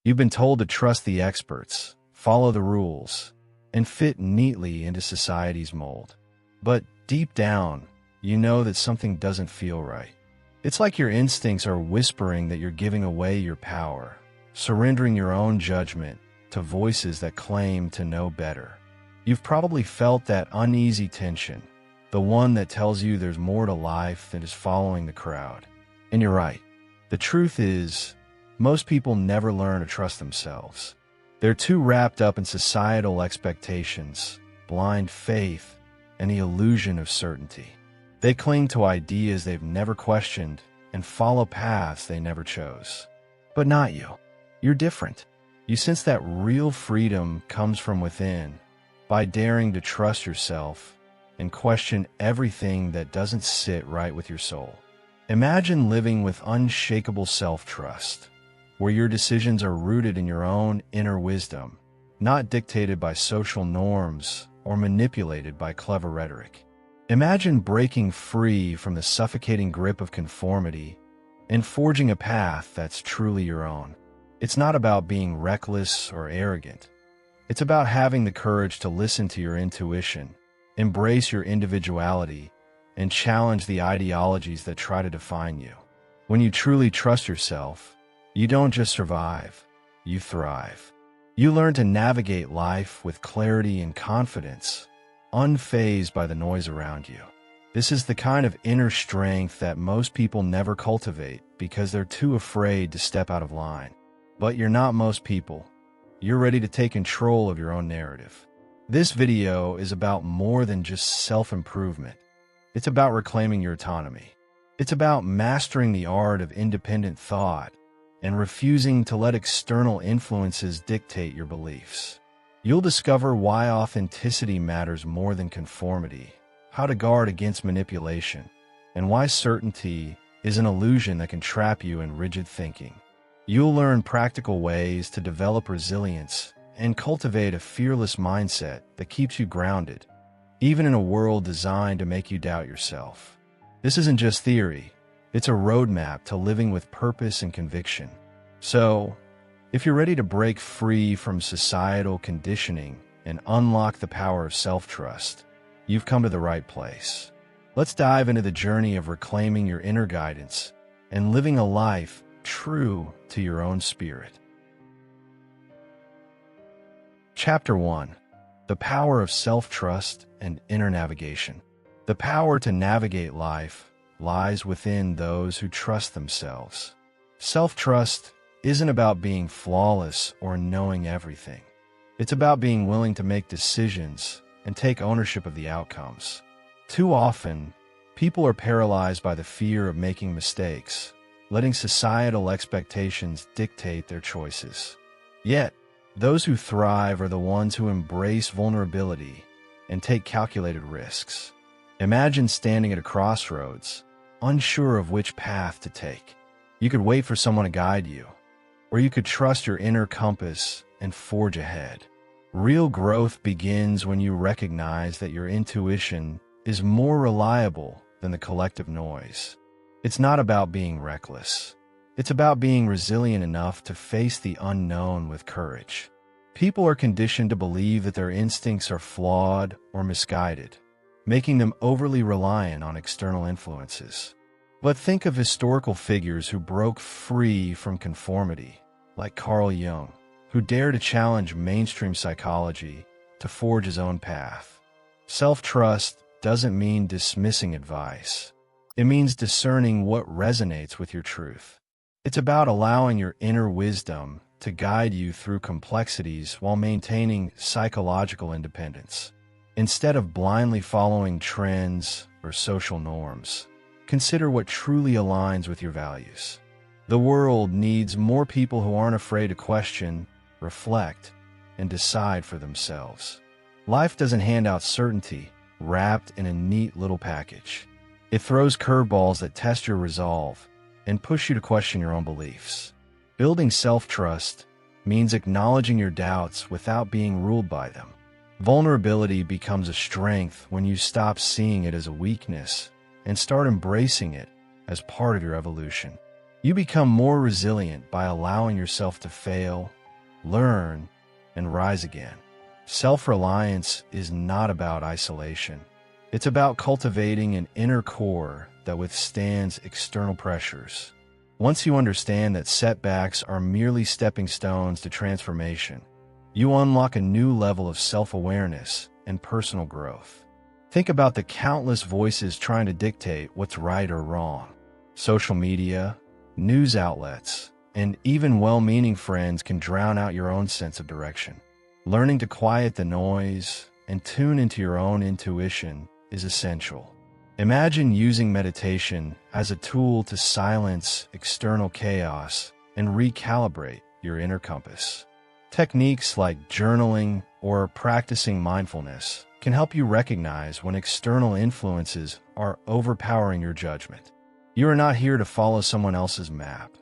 You've been told to trust the experts, follow the rules, and fit neatly into society's mold. But deep down, you know that something doesn't feel right. It's like your instincts are whispering that you're giving away your power, surrendering your own judgment to voices that claim to know better. You've probably felt that uneasy tension, the one that tells you there's more to life than just following the crowd. And you're right. The truth is, most people never learn to trust themselves. They're too wrapped up in societal expectations, blind faith, and the illusion of certainty. They cling to ideas they've never questioned and follow paths they never chose. But not you. You're different. You sense that real freedom comes from within by daring to trust yourself and question everything that doesn't sit right with your soul. Imagine living with unshakable self-trust, where your decisions are rooted in your own inner wisdom, not dictated by social norms or manipulated by clever rhetoric. Imagine breaking free from the suffocating grip of conformity and forging a path that's truly your own. It's not about being reckless or arrogant. It's about having the courage to listen to your intuition, embrace your individuality, and challenge the ideologies that try to define you. When you truly trust yourself, you don't just survive, you thrive. You learn to navigate life with clarity and confidence, unfazed by the noise around you. This is the kind of inner strength that most people never cultivate because they're too afraid to step out of line. But you're not most people. You're ready to take control of your own narrative. This video is about more than just self-improvement. It's about reclaiming your autonomy. It's about mastering the art of independent thought and refusing to let external influences dictate your beliefs. You'll discover why authenticity matters more than conformity, how to guard against manipulation, and why certainty is an illusion that can trap you in rigid thinking. You'll learn practical ways to develop resilience and cultivate a fearless mindset that keeps you grounded, even in a world designed to make you doubt yourself. This isn't just theory, it's a roadmap to living with purpose and conviction. So, if you're ready to break free from societal conditioning and unlock the power of self-trust, you've come to the right place. Let's dive into the journey of reclaiming your inner guidance and living a life true to your own spirit. Chapter 1. The Power of Self-Trust and Inner Navigation. The power to navigate life lies within those who trust themselves. Self-trust isn't about being flawless or knowing everything. It's about being willing to make decisions and take ownership of the outcomes. Too often, people are paralyzed by the fear of making mistakes, letting societal expectations dictate their choices. Yet, those who thrive are the ones who embrace vulnerability and take calculated risks. Imagine standing at a crossroads, unsure of which path to take. You could wait for someone to guide you, or you could trust your inner compass and forge ahead. Real growth begins when you recognize that your intuition is more reliable than the collective noise. It's not about being reckless. It's about being resilient enough to face the unknown with courage. People are conditioned to believe that their instincts are flawed or misguided, making them overly reliant on external influences. But think of historical figures who broke free from conformity, like Carl Jung, who dared to challenge mainstream psychology to forge his own path. Self-trust doesn't mean dismissing advice. It means discerning what resonates with your truth. It's about allowing your inner wisdom to guide you through complexities while maintaining psychological independence. Instead of blindly following trends or social norms, consider what truly aligns with your values. The world needs more people who aren't afraid to question, reflect, and decide for themselves. Life doesn't hand out certainty wrapped in a neat little package. It throws curveballs that test your resolve and push you to question your own beliefs. Building self-trust means acknowledging your doubts without being ruled by them. Vulnerability becomes a strength when you stop seeing it as a weakness and start embracing it as part of your evolution. You become more resilient by allowing yourself to fail, learn, and rise again. Self-reliance is not about isolation. It's about cultivating an inner core that withstands external pressures. Once you understand that setbacks are merely stepping stones to transformation, you unlock a new level of self-awareness and personal growth. Think about the countless voices trying to dictate what's right or wrong. Social media, news outlets, and even well-meaning friends can drown out your own sense of direction. Learning to quiet the noise and tune into your own intuition is essential. Imagine using meditation as a tool to silence external chaos and recalibrate your inner compass. Techniques like journaling or practicing mindfulness can help you recognize when external influences are overpowering your judgment. You are not here to follow someone else's map.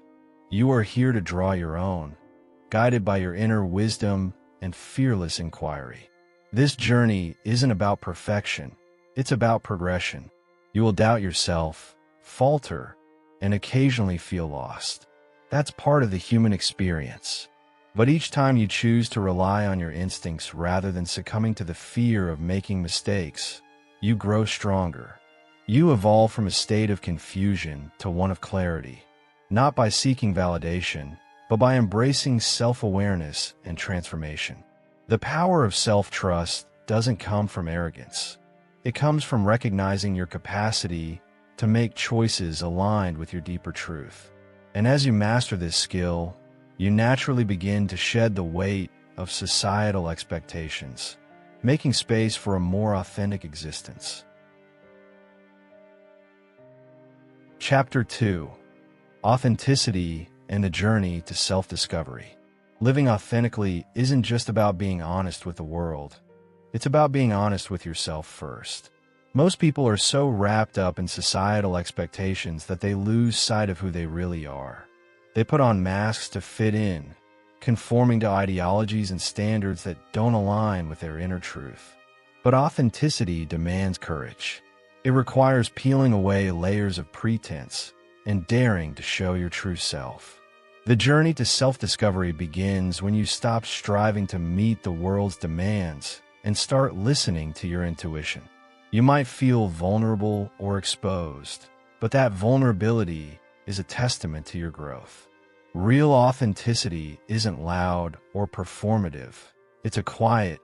You are here to draw your own, guided by your inner wisdom and fearless inquiry. This journey isn't about perfection, it's about progression. You will doubt yourself, falter, and occasionally feel lost. That's part of the human experience. But each time you choose to rely on your instincts rather than succumbing to the fear of making mistakes, you grow stronger. You evolve from a state of confusion to one of clarity, not by seeking validation, but by embracing self-awareness and transformation. The power of self-trust doesn't come from arrogance. It comes from recognizing your capacity to make choices aligned with your deeper truth. And as you master this skill, you naturally begin to shed the weight of societal expectations, making space for a more authentic existence. Chapter 2: Authenticity and the Journey to Self-Discovery. Living authentically isn't just about being honest with the world. It's about being honest with yourself first. Most people are so wrapped up in societal expectations that they lose sight of who they really are. They put on masks to fit in, conforming to ideologies and standards that don't align with their inner truth. But authenticity demands courage. It requires peeling away layers of pretense and daring to show your true self. The journey to self-discovery begins when you stop striving to meet the world's demands and start listening to your intuition. You might feel vulnerable or exposed, but that vulnerability is a testament to your growth. Real authenticity isn't loud or performative. It's a quiet,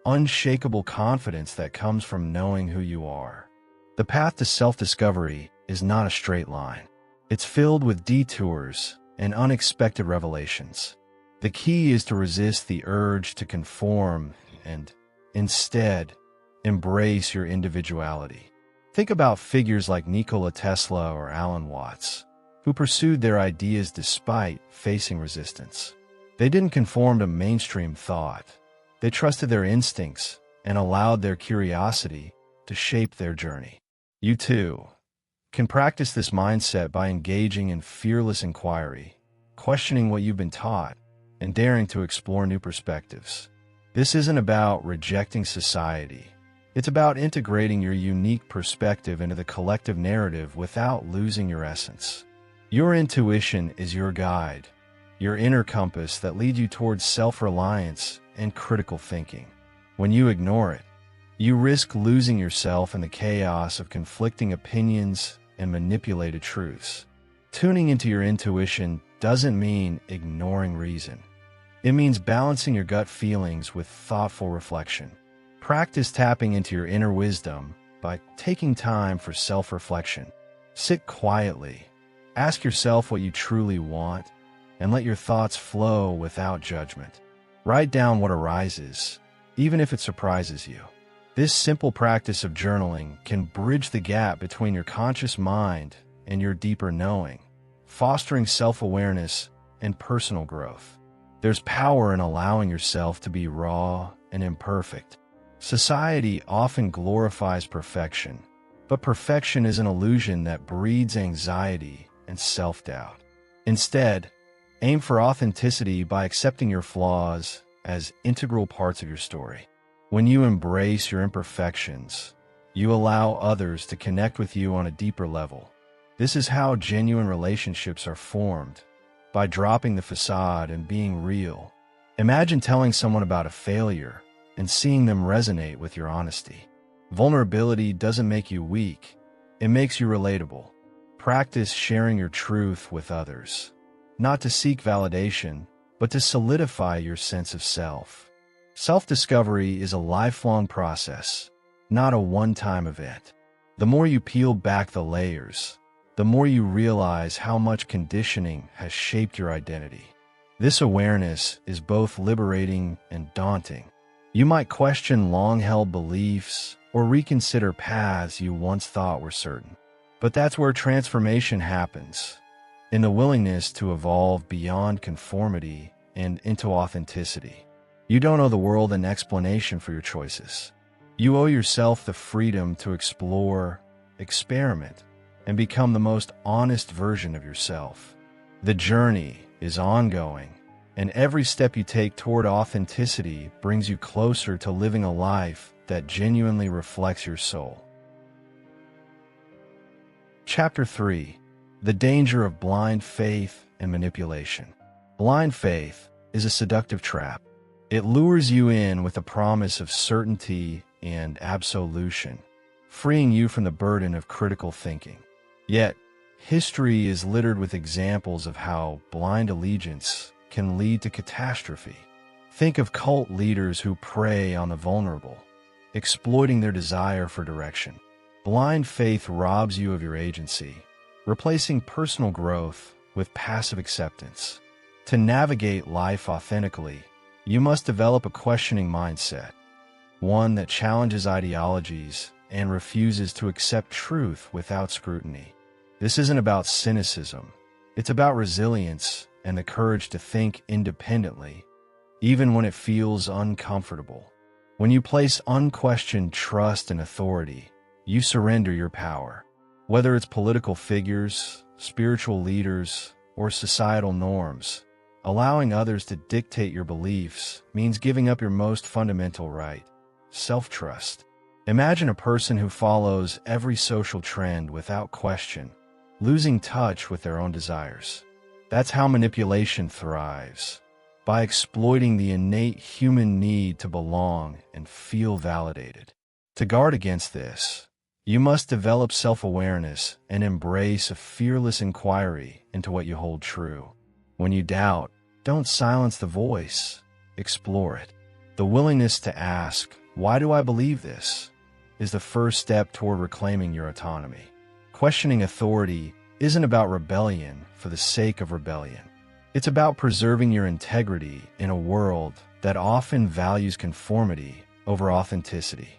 unshakable confidence that comes from knowing who you are. The path to self-discovery is not a straight line. It's filled with detours and unexpected revelations. The key is to resist the urge to conform and, instead, embrace your individuality. Think about figures like Nikola Tesla or Alan Watts, who pursued their ideas despite facing resistance. They didn't conform to mainstream thought. They trusted their instincts and allowed their curiosity to shape their journey. You too can practice this mindset by engaging in fearless inquiry, questioning what you've been taught, and daring to explore new perspectives. This isn't about rejecting society. It's about integrating your unique perspective into the collective narrative without losing your essence. Your intuition is your guide, your inner compass that leads you towards self-reliance and critical thinking. When you ignore it, you risk losing yourself in the chaos of conflicting opinions and manipulated truths. Tuning into your intuition doesn't mean ignoring reason. It means balancing your gut feelings with thoughtful reflection. Practice tapping into your inner wisdom by taking time for self-reflection. Sit quietly, ask yourself what you truly want, and let your thoughts flow without judgment. Write down what arises, even if it surprises you. This simple practice of journaling can bridge the gap between your conscious mind and your deeper knowing, fostering self-awareness and personal growth. There's power in allowing yourself to be raw and imperfect. Society often glorifies perfection, but perfection is an illusion that breeds anxiety and self-doubt. Instead, aim for authenticity by accepting your flaws as integral parts of your story. When you embrace your imperfections, you allow others to connect with you on a deeper level. This is how genuine relationships are formed, by dropping the facade and being real. Imagine telling someone about a failure and seeing them resonate with your honesty. Vulnerability doesn't make you weak, it makes you relatable. Practice sharing your truth with others, not to seek validation, but to solidify your sense of self. Self-discovery is a lifelong process, not a one-time event. The more you peel back the layers, the more you realize how much conditioning has shaped your identity. This awareness is both liberating and daunting. You might question long-held beliefs or reconsider paths you once thought were certain. But that's where transformation happens, in the willingness to evolve beyond conformity and into authenticity. You don't owe the world an explanation for your choices. You owe yourself the freedom to explore, experiment, and become the most honest version of yourself. The journey is ongoing, and every step you take toward authenticity brings you closer to living a life that genuinely reflects your soul. Chapter 3. The Danger of Blind Faith and Manipulation. Blind faith is a seductive trap. It lures you in with the promise of certainty and absolution, freeing you from the burden of critical thinking. Yet, history is littered with examples of how blind allegiance can lead to catastrophe. Think of cult leaders who prey on the vulnerable, exploiting their desire for direction. Blind faith robs you of your agency, replacing personal growth with passive acceptance. To navigate life authentically, you must develop a questioning mindset, one that challenges ideologies and refuses to accept truth without scrutiny. This isn't about cynicism. It's about resilience and the courage to think independently, even when it feels uncomfortable. When you place unquestioned trust in authority, you surrender your power. Whether it's political figures, spiritual leaders, or societal norms, allowing others to dictate your beliefs means giving up your most fundamental right, self-trust. Imagine a person who follows every social trend without question, losing touch with their own desires. That's how manipulation thrives, by exploiting the innate human need to belong and feel validated. To guard against this, you must develop self-awareness and embrace a fearless inquiry into what you hold true. When you doubt, don't silence the voice, explore it. The willingness to ask, "Why do I believe this?" is the first step toward reclaiming your autonomy. Questioning authority isn't about rebellion for the sake of rebellion. It's about preserving your integrity in a world that often values conformity over authenticity.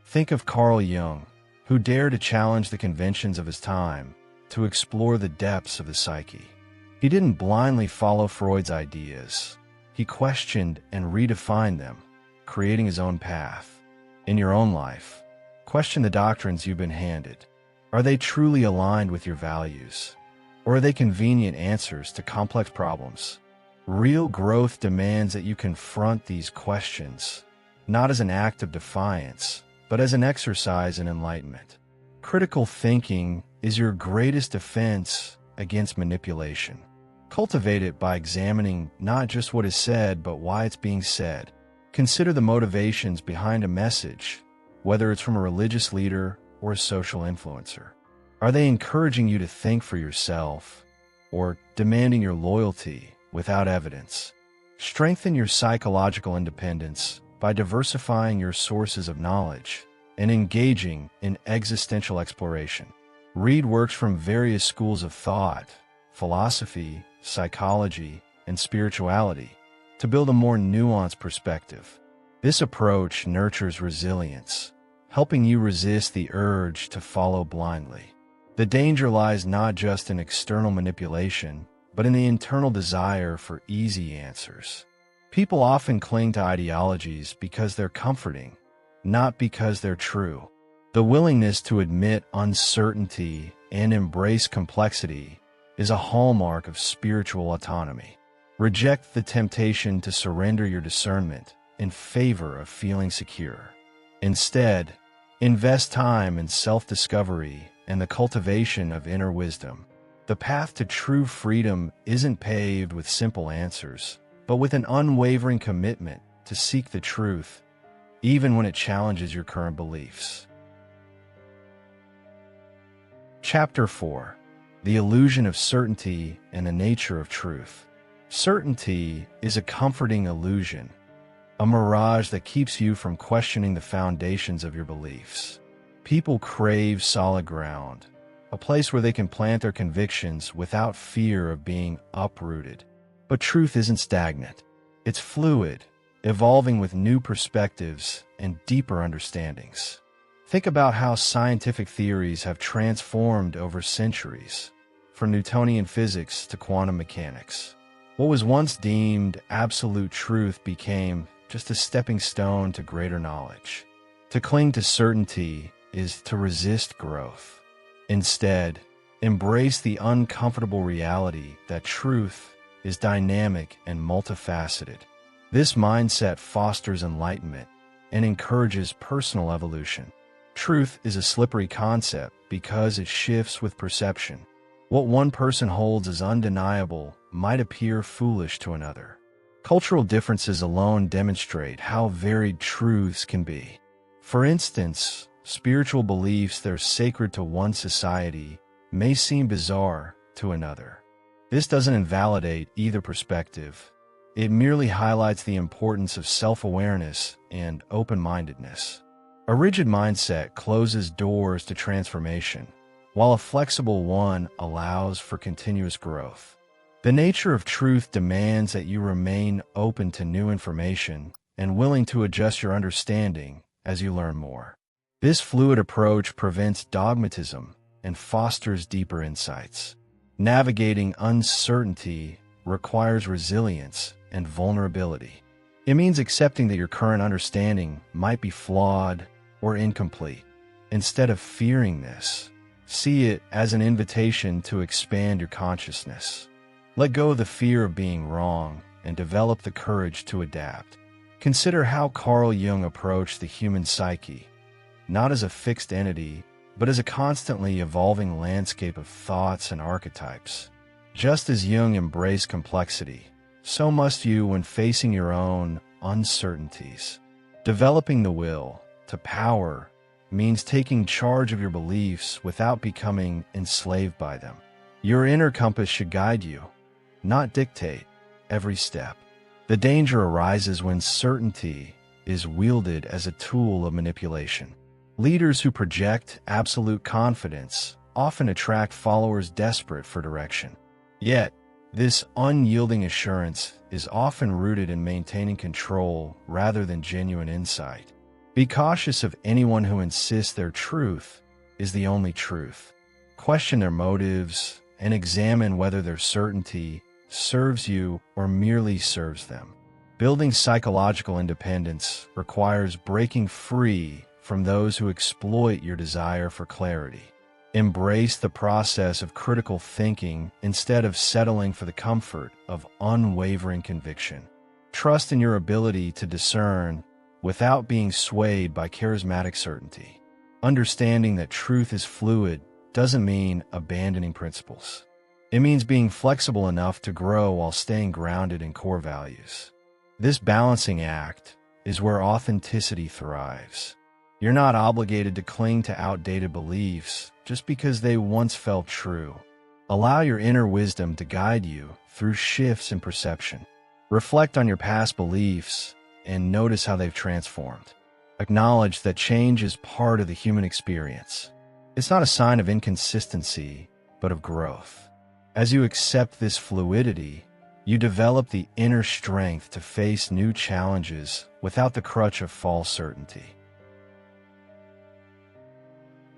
Think of Carl Jung, who dared to challenge the conventions of his time to explore the depths of the psyche. He didn't blindly follow Freud's ideas. He questioned and redefined them, creating his own path. In your own life, question the doctrines you've been handed. Are they truly aligned with your values? Or are they convenient answers to complex problems? Real growth demands that you confront these questions, not as an act of defiance, but as an exercise in enlightenment. Critical thinking is your greatest defense against manipulation. Cultivate it by examining not just what is said, but why it's being said. Consider the motivations behind a message, whether it's from a religious leader or a social influencer. Are they encouraging you to think for yourself, or demanding your loyalty without evidence? Strengthen your psychological independence by diversifying your sources of knowledge and engaging in existential exploration. Read works from various schools of thought, philosophy, psychology, and spirituality to build a more nuanced perspective. This approach nurtures resilience, helping you resist the urge to follow blindly. The danger lies not just in external manipulation, but in the internal desire for easy answers. People often cling to ideologies because they're comforting, not because they're true. The willingness to admit uncertainty and embrace complexity is a hallmark of spiritual autonomy. Reject the temptation to surrender your discernment in favor of feeling secure. Instead, invest time in self-discovery and the cultivation of inner wisdom. The path to true freedom isn't paved with simple answers, but with an unwavering commitment to seek the truth, even when it challenges your current beliefs. Chapter 4. The Illusion of Certainty and the Nature of Truth. Certainty is a comforting illusion, a mirage that keeps you from questioning the foundations of your beliefs. People crave solid ground, a place where they can plant their convictions without fear of being uprooted. But truth isn't stagnant. It's fluid, evolving with new perspectives and deeper understandings. Think about how scientific theories have transformed over centuries, from Newtonian physics to quantum mechanics. What was once deemed absolute truth became just a stepping stone to greater knowledge. To cling to certainty is to resist growth. Instead, embrace the uncomfortable reality that truth is dynamic and multifaceted. This mindset fosters enlightenment and encourages personal evolution. Truth is a slippery concept because it shifts with perception. What one person holds as undeniable might appear foolish to another. Cultural differences alone demonstrate how varied truths can be. For instance, spiritual beliefs that are sacred to one society may seem bizarre to another. This doesn't invalidate either perspective. It merely highlights the importance of self-awareness and open-mindedness. A rigid mindset closes doors to transformation, while a flexible one allows for continuous growth. The nature of truth demands that you remain open to new information and willing to adjust your understanding as you learn more. This fluid approach prevents dogmatism and fosters deeper insights. Navigating uncertainty requires resilience and vulnerability. It means accepting that your current understanding might be flawed or incomplete. Instead of fearing this, see it as an invitation to expand your consciousness. Let go of the fear of being wrong and develop the courage to adapt. Consider how Carl Jung approached the human psyche, not as a fixed entity, but as a constantly evolving landscape of thoughts and archetypes. Just as Jung embraced complexity, so must you when facing your own uncertainties. Developing the will to power means taking charge of your beliefs without becoming enslaved by them. Your inner compass should guide you, not dictate every step. The danger arises when certainty is wielded as a tool of manipulation. Leaders who project absolute confidence often attract followers desperate for direction. Yet, this unyielding assurance is often rooted in maintaining control rather than genuine insight. Be cautious of anyone who insists their truth is the only truth. Question their motives and examine whether their certainty serves you or merely serves them. Building psychological independence requires breaking free from those who exploit your desire for clarity. Embrace the process of critical thinking instead of settling for the comfort of unwavering conviction. Trust in your ability to discern without being swayed by charismatic certainty. Understanding that truth is fluid doesn't mean abandoning principles. It means being flexible enough to grow while staying grounded in core values. This balancing act is where authenticity thrives. You're not obligated to cling to outdated beliefs just because they once felt true. Allow your inner wisdom to guide you through shifts in perception. Reflect on your past beliefs and notice how they've transformed. Acknowledge that change is part of the human experience. It's not a sign of inconsistency, but of growth. As you accept this fluidity, you develop the inner strength to face new challenges without the crutch of false certainty.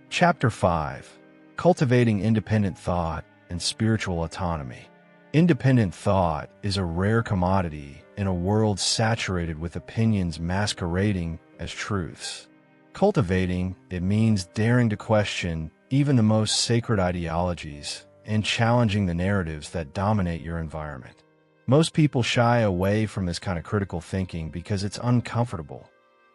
Chapter 5. Cultivating Independent Thought and Spiritual Autonomy. Independent thought is a rare commodity in a world saturated with opinions masquerading as truths. Cultivating it means daring to question even the most sacred ideologies and challenging the narratives that dominate your environment. Most people shy away from this kind of critical thinking because it's uncomfortable.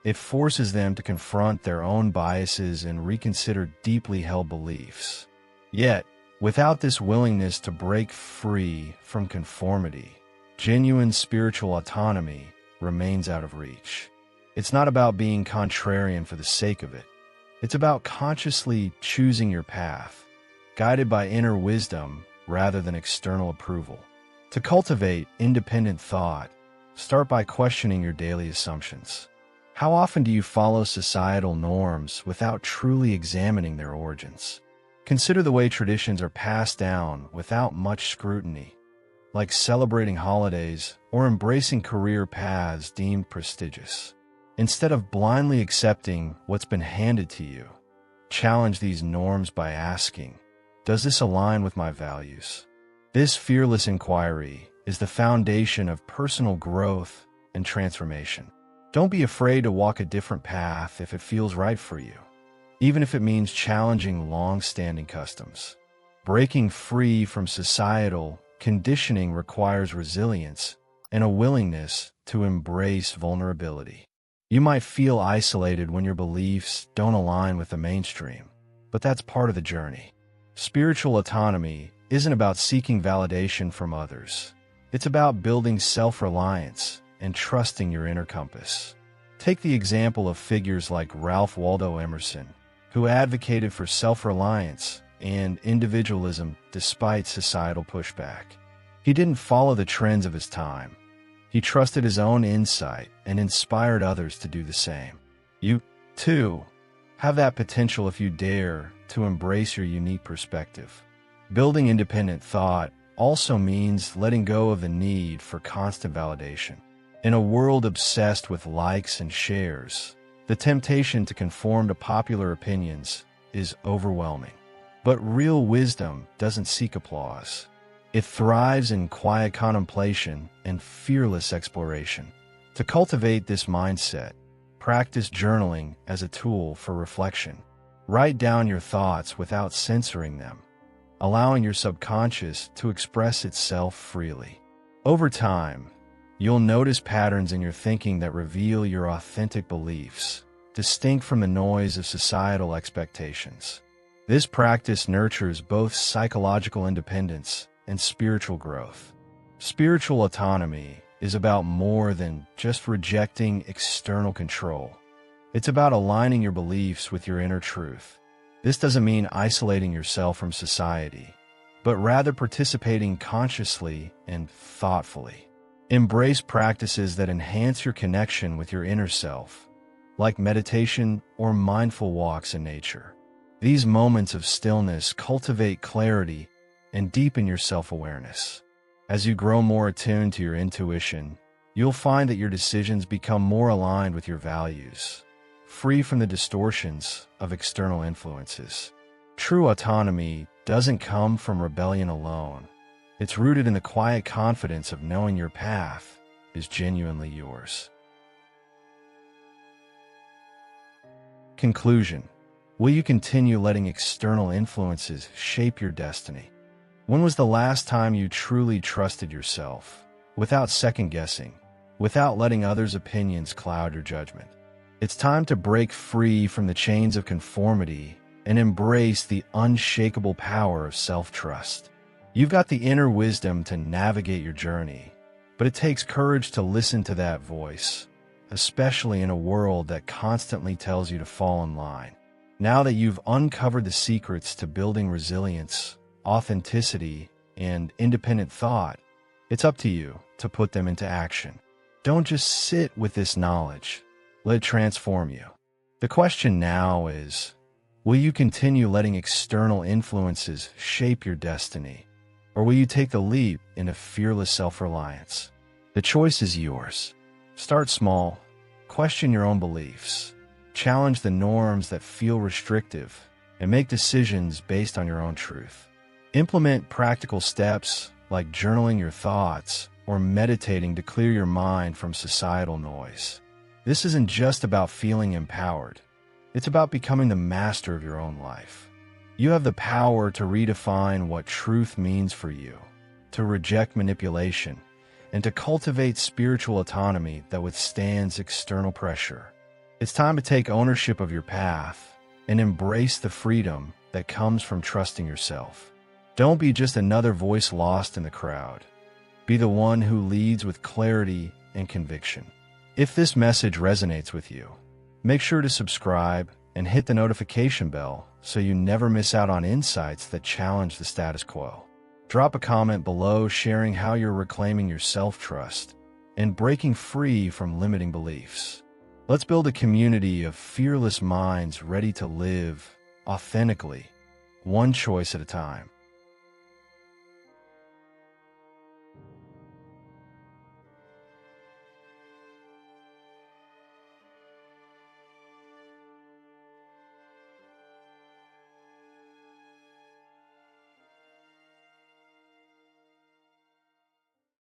It forces them to confront their own biases and reconsider deeply held beliefs. Yet, without this willingness to break free from conformity, genuine spiritual autonomy remains out of reach. It's not about being contrarian for the sake of it. It's about consciously choosing your path, guided by inner wisdom rather than external approval. To cultivate independent thought, start by questioning your daily assumptions. How often do you follow societal norms without truly examining their origins? Consider the way traditions are passed down without much scrutiny, like celebrating holidays or embracing career paths deemed prestigious. Instead of blindly accepting what's been handed to you, challenge these norms by asking, does this align with my values? This fearless inquiry is the foundation of personal growth and transformation. Don't be afraid to walk a different path if it feels right for you, even if it means challenging long-standing customs. Breaking free from societal conditioning requires resilience and a willingness to embrace vulnerability. You might feel isolated when your beliefs don't align with the mainstream, but that's part of the journey. Spiritual autonomy isn't about seeking validation from others. It's about building self-reliance and trusting your inner compass. Take the example of figures like Ralph Waldo Emerson, who advocated for self-reliance and individualism despite societal pushback. He didn't follow the trends of his time. He trusted his own insight and inspired others to do the same. You, too, have that potential if you dare to embrace your unique perspective. Building independent thought also means letting go of the need for constant validation. In a world obsessed with likes and shares, the temptation to conform to popular opinions is overwhelming. But real wisdom doesn't seek applause. It thrives in quiet contemplation and fearless exploration. To cultivate this mindset, practice journaling as a tool for reflection. Write down your thoughts without censoring them, allowing your subconscious to express itself freely. Over time, you'll notice patterns in your thinking that reveal your authentic beliefs, distinct from the noise of societal expectations. This practice nurtures both psychological independence and spiritual growth. Spiritual autonomy is about more than just rejecting external control. It's about aligning your beliefs with your inner truth. This doesn't mean isolating yourself from society, but rather participating consciously and thoughtfully. Embrace practices that enhance your connection with your inner self, like meditation or mindful walks in nature. These moments of stillness cultivate clarity and deepen your self-awareness. As you grow more attuned to your intuition, you'll find that your decisions become more aligned with your values, free from the distortions of external influences. True autonomy doesn't come from rebellion alone. It's rooted in the quiet confidence of knowing your path is genuinely yours. Conclusion. Will you continue letting external influences shape your destiny? When was the last time you truly trusted yourself, without second-guessing, without letting others' opinions cloud your judgment? It's time to break free from the chains of conformity and embrace the unshakable power of self-trust. You've got the inner wisdom to navigate your journey, but it takes courage to listen to that voice, especially in a world that constantly tells you to fall in line. Now that you've uncovered the secrets to building resilience, authenticity, and independent thought, it's up to you to put them into action. Don't just sit with this knowledge. Let it transform you. The question now is, will you continue letting external influences shape your destiny? Or will you take the leap into fearless self-reliance? The choice is yours. Start small, question your own beliefs, challenge the norms that feel restrictive, and make decisions based on your own truth. Implement practical steps like journaling your thoughts or meditating to clear your mind from societal noise. This isn't just about feeling empowered. It's about becoming the master of your own life. You have the power to redefine what truth means for you, to reject manipulation, and to cultivate spiritual autonomy that withstands external pressure. It's time to take ownership of your path and embrace the freedom that comes from trusting yourself. Don't be just another voice lost in the crowd. Be the one who leads with clarity and conviction. If this message resonates with you, make sure to subscribe and hit the notification bell so you never miss out on insights that challenge the status quo. Drop a comment below sharing how you're reclaiming your self-trust and breaking free from limiting beliefs. Let's build a community of fearless minds ready to live authentically, one choice at a time.